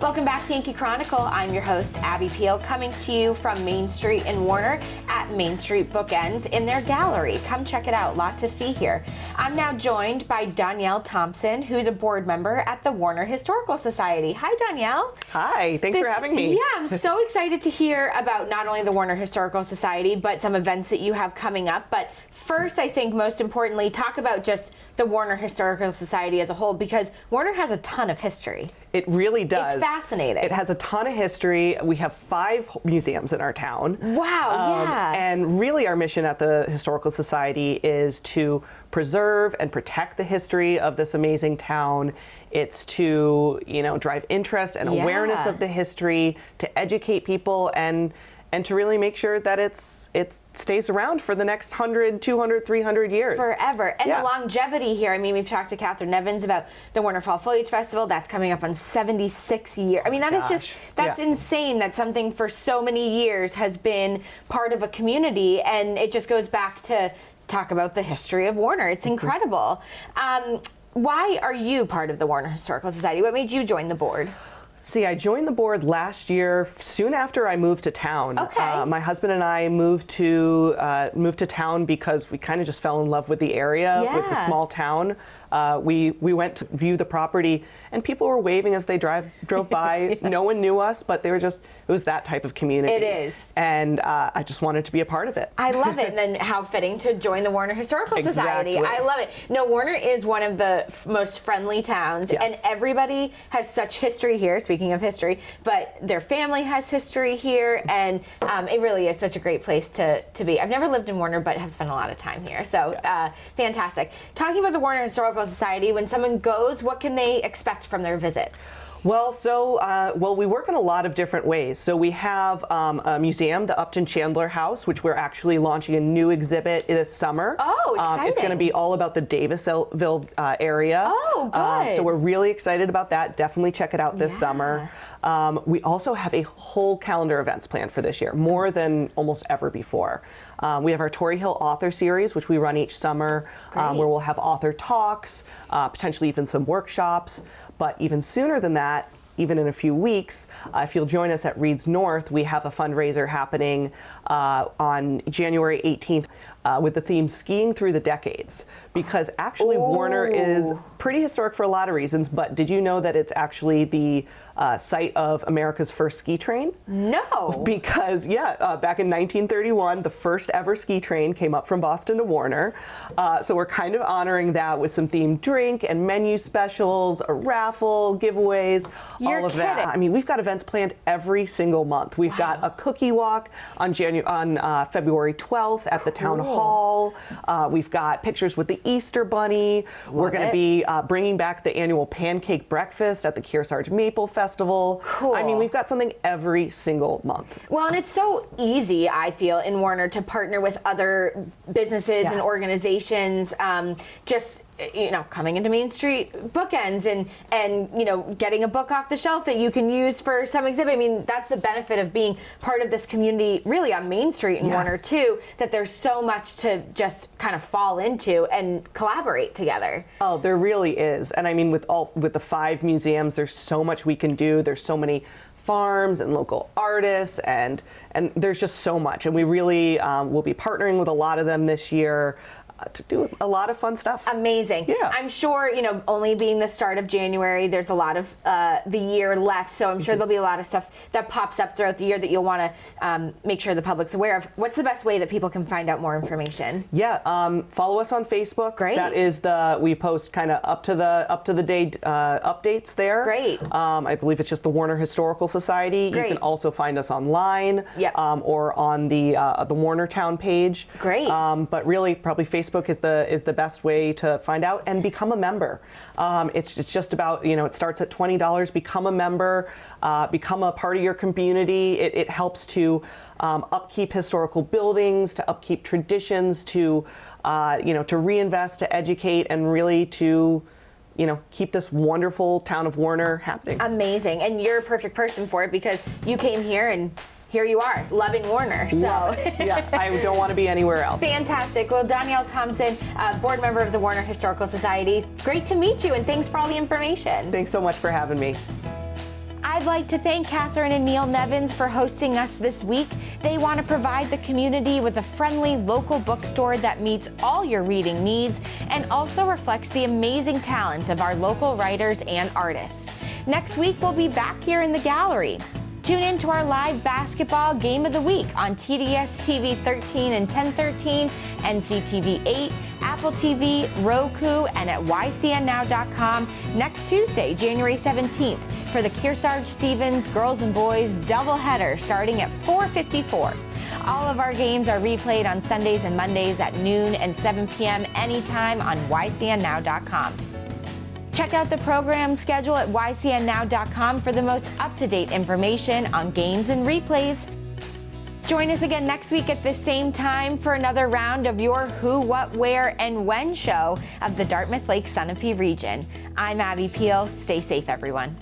Welcome back to Yankee Chronicle. I'm your host, Abby Peel, coming to you from Main Street in Warner at Main Street Bookends in their gallery. Come check it out. Lot to see here. I'm now joined by Danielle Thompson, who's a board member at the Warner Historical Society. Hi, Danielle. Hi, thanks for having me. Yeah, I'm so excited to hear about not only the Warner Historical Society, but some events that you have coming up. But first, I think most importantly, talk about just the Warner Historical Society as a whole, because Warner has a ton of history. It really does. It's fascinating. It has a ton of history. We have 5 museums in our town. Wow, yeah. And really our mission at the Historical Society is to preserve and protect the history of this amazing town. It's to, drive interest and awareness of the history, to educate people and to really make sure that it stays around for the next 100, 200, 300 years. Forever. And the longevity here, I mean, we've talked to Catherine Evans about the Warner Fall Foliage Festival. That's coming up on 76 years. I mean, that's insane that something for so many years has been part of a community, and it just goes back to talk about the history of Warner. It's incredible. Why are you part of the Warner Historical Society? What made you join the board? See, I joined the board last year, soon after I moved to town. Okay. My husband and I moved to town because we kind of just fell in love with the area, with the small town. We went to view the property, and people were waving as they drove by. No one knew us, but it was that type of community. It is. And I just wanted to be a part of it. I love it. And then how fitting to join the Warner Historical Society. Exactly. I love it. No, Warner is one of the most friendly towns, and everybody has such history here, speaking of history, but their family has history here, and it really is such a great place to be. I've never lived in Warner, but have spent a lot of time here, so fantastic. Talking about the Warner Historical Society, when someone goes, what can they expect from their visit? Well, we work in a lot of different ways. So we have a museum, the Upton Chandler House, which we're actually launching a new exhibit this summer. Oh, exciting. It's going to be all about the Davisville area. Oh, good. So we're really excited about that. Definitely check it out this summer. We also have a whole calendar of events planned for this year, more than almost ever before. We have our Torrey Hill Author Series, which we run each summer, where we'll have author talks, potentially even some workshops. But even sooner than that, even in a few weeks, if you'll join us at Reed's North, we have a fundraiser happening on January 18th with the theme Skiing Through the Decades. Because actually Warner is pretty historic for a lot of reasons, but did you know that it's actually the site of America's first ski train? No. Because, back in 1931, the first ever ski train came up from Boston to Warner. So we're kind of honoring that with some themed drink and menu specials, a raffle, giveaways, all of that. I mean, we've got events planned every single month. We've got a cookie walk on February 12th at the Town Hall. We've got pictures with the Easter Bunny. We're going to be bringing back the annual pancake breakfast at the Kearsarge Maple Festival. Cool. I mean, we've got something every single month. Well, and it's so easy, I feel, in Warner to partner with other businesses and organizations. Coming into Main Street Bookends and getting a book off the shelf that you can use for some exhibit. I mean, that's the benefit of being part of this community, really on Main Street in Warner too, that there's so much to just kind of fall into and collaborate together. Oh, there really is. And I mean, with the 5 museums, there's so much we can do. There's so many farms and local artists, and there's just so much. And we really will be partnering with a lot of them this year to do a lot of fun stuff. Amazing. Yeah. I'm sure, only being the start of January, there's a lot of the year left, so I'm sure there'll be a lot of stuff that pops up throughout the year that you'll want to make sure the public's aware of. What's the best way that people can find out more information? Yeah, follow us on Facebook. Great. That is we post kind of up to the day updates there. Great. I believe it's just the Warner Historical Society. Great. You can also find us online. Yep. Or on the Warner Town page. Great. But really, probably Facebook is the best way to find out and become a member. It's just about, it starts at $20. Become a member, become a part of your community. It helps to upkeep historical buildings, to upkeep traditions, to reinvest, to educate, and really to keep this wonderful town of Warner happening. Amazing. And you're a perfect person for it because you came here and here you are, loving Warner. So yeah, I don't want to be anywhere else. Fantastic. Well, Danielle Thompson, board member of the Warner Historical Society, great to meet you, and thanks for all the information. Thanks so much for having me. I'd like to thank Catherine and Neil Nevins for hosting us this week. They want to provide the community with a friendly local bookstore that meets all your reading needs and also reflects the amazing talent of our local writers and artists. Next week, we'll be back here in the gallery. Tune in to our live basketball game of the week on TDS TV 13 and 1013, NCTV 8, Apple TV, Roku, and at ycnnow.com next Tuesday, January 17th, for the Kearsarge Stevens Girls and Boys doubleheader starting at 4:54. All of our games are replayed on Sundays and Mondays at noon and 7 p.m. anytime on ycnnow.com. Check out the program schedule at ycnnow.com for the most up-to-date information on games and replays. Join us again next week at the same time for another round of your Who, What, Where, and When show of the Dartmouth Lake Sunapee region. I'm Abby Peel. Stay safe, everyone.